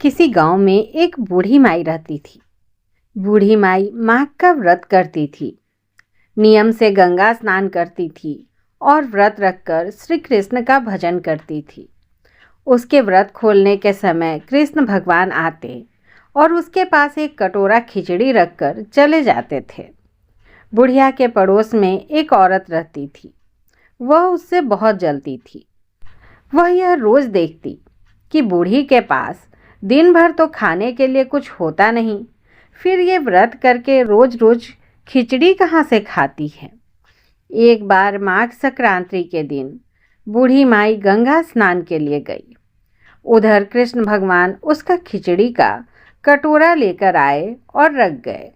किसी गांव में एक बूढ़ी माई रहती थी। बूढ़ी माई माघ का व्रत करती थी, नियम से गंगा स्नान करती थी और व्रत रखकर श्री कृष्ण का भजन करती थी। उसके व्रत खोलने के समय कृष्ण भगवान आते और उसके पास एक कटोरा खिचड़ी रखकर चले जाते थे। बुढ़िया के पड़ोस में एक औरत रहती थी। वह उससे बहुत जलती थी। वह यह रोज देखती कि बूढ़ी के पास दिन भर तो खाने के लिए कुछ होता नहीं, फिर ये व्रत करके रोज रोज खिचड़ी कहाँ से खाती है। एक बार माघ संक्रांति के दिन बूढ़ी माई गंगा स्नान के लिए गई। उधर कृष्ण भगवान उसका खिचड़ी का कटोरा लेकर आए और रख गए।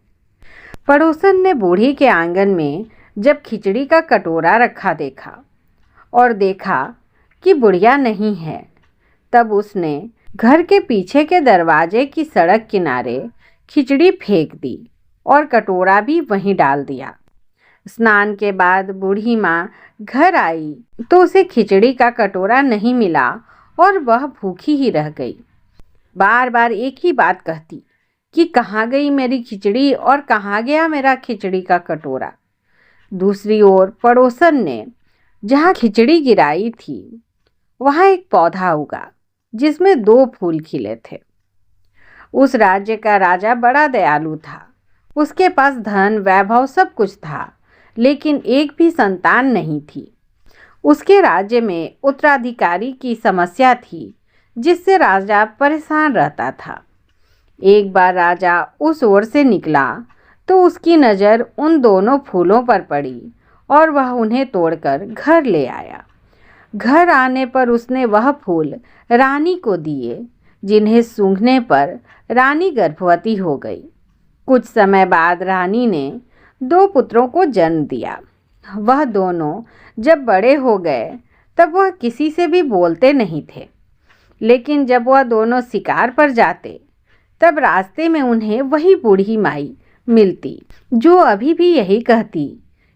पड़ोसन ने बूढ़ी के आंगन में जब खिचड़ी का कटोरा रखा देखा और देखा कि बुढ़िया नहीं है, तब उसने घर के पीछे के दरवाजे की सड़क किनारे खिचड़ी फेंक दी और कटोरा भी वहीं डाल दिया। स्नान के बाद बूढ़ी माँ घर आई तो उसे खिचड़ी का कटोरा नहीं मिला और वह भूखी ही रह गई। बार बार एक ही बात कहती कि कहाँ गई मेरी खिचड़ी और कहाँ गया मेरा खिचड़ी का कटोरा। दूसरी ओर पड़ोसन ने जहाँ खिचड़ी गिराई थी वहाँ एक पौधा उगा जिसमें 2 फूल खिले थे। उस राज्य का राजा बड़ा दयालु था। उसके पास धन वैभव सब कुछ था, लेकिन एक भी संतान नहीं थी। उसके राज्य में उत्तराधिकारी की समस्या थी, जिससे राजा परेशान रहता था। एक बार राजा उस ओर से निकला तो उसकी नज़र उन दोनों फूलों पर पड़ी और वह उन्हें तोड़कर घर ले आया। घर आने पर उसने वह फूल रानी को दिए, जिन्हें सूंघने पर रानी गर्भवती हो गई। कुछ समय बाद रानी ने 2 पुत्रों को जन्म दिया। वह दोनों जब बड़े हो गए तब वह किसी से भी बोलते नहीं थे, लेकिन जब वह दोनों शिकार पर जाते तब रास्ते में उन्हें वही बूढ़ी माई मिलती, जो अभी भी यही कहती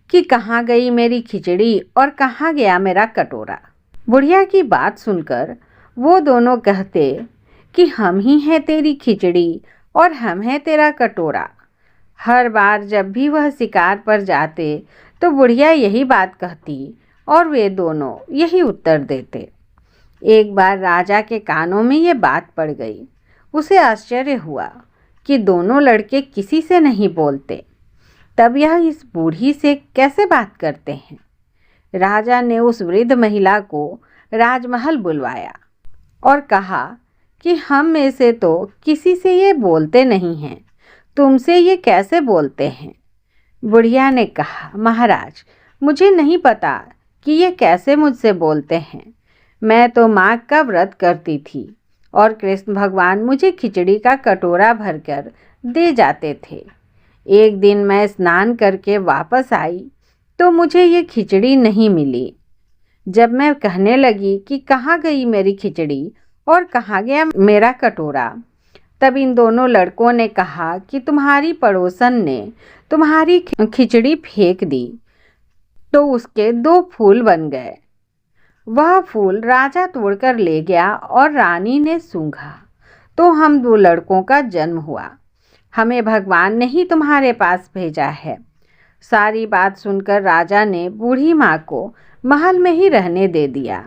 कि कहाँ गई मेरी खिचड़ी और कहाँ गया मेरा कटोरा। बुढ़िया की बात सुनकर वो दोनों कहते कि हम ही हैं तेरी खिचड़ी और हम हैं तेरा कटोरा। हर बार जब भी वह शिकार पर जाते तो बुढ़िया यही बात कहती और वे दोनों यही उत्तर देते। एक बार राजा के कानों में ये बात पड़ गई। उसे आश्चर्य हुआ कि दोनों लड़के किसी से नहीं बोलते, तब यह इस बूढ़ी से कैसे बात करते हैं। राजा ने उस वृद्ध महिला को राजमहल बुलवाया और कहा कि हम में से तो किसी से ये बोलते नहीं हैं, तुमसे ये कैसे बोलते हैं। बुढ़िया ने कहा, महाराज, मुझे नहीं पता कि ये कैसे मुझसे बोलते हैं। मैं तो माघ का व्रत करती थी और कृष्ण भगवान मुझे खिचड़ी का कटोरा भरकर दे जाते थे। एक दिन मैं स्नान करके वापस आई तो मुझे ये खिचड़ी नहीं मिली। जब मैं कहने लगी कि कहाँ गई मेरी खिचड़ी और कहाँ गया मेरा कटोरा, तब इन दोनों लड़कों ने कहा कि तुम्हारी पड़ोसन ने तुम्हारी खिचड़ी फेंक दी तो उसके 2 फूल बन गए। वह फूल राजा तोड़कर ले गया और रानी ने सूंघा तो हम 2 लड़कों का जन्म हुआ। हमें भगवान ने ही तुम्हारे पास भेजा है। सारी बात सुनकर राजा ने बूढ़ी माँ को महल में ही रहने दे दिया।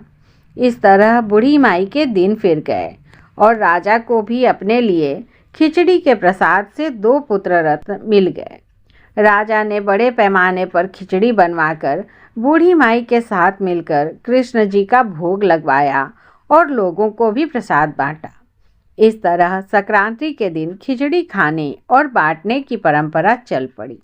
इस तरह बूढ़ी माई के दिन फिर गए और राजा को भी अपने लिए खिचड़ी के प्रसाद से 2 पुत्र रत्न मिल गए। राजा ने बड़े पैमाने पर खिचड़ी बनवाकर बूढ़ी माई के साथ मिलकर कृष्ण जी का भोग लगवाया और लोगों को भी प्रसाद बांटा। इस तरह संक्रांति के दिन खिचड़ी खाने और बांटने की परंपरा चल पड़ी।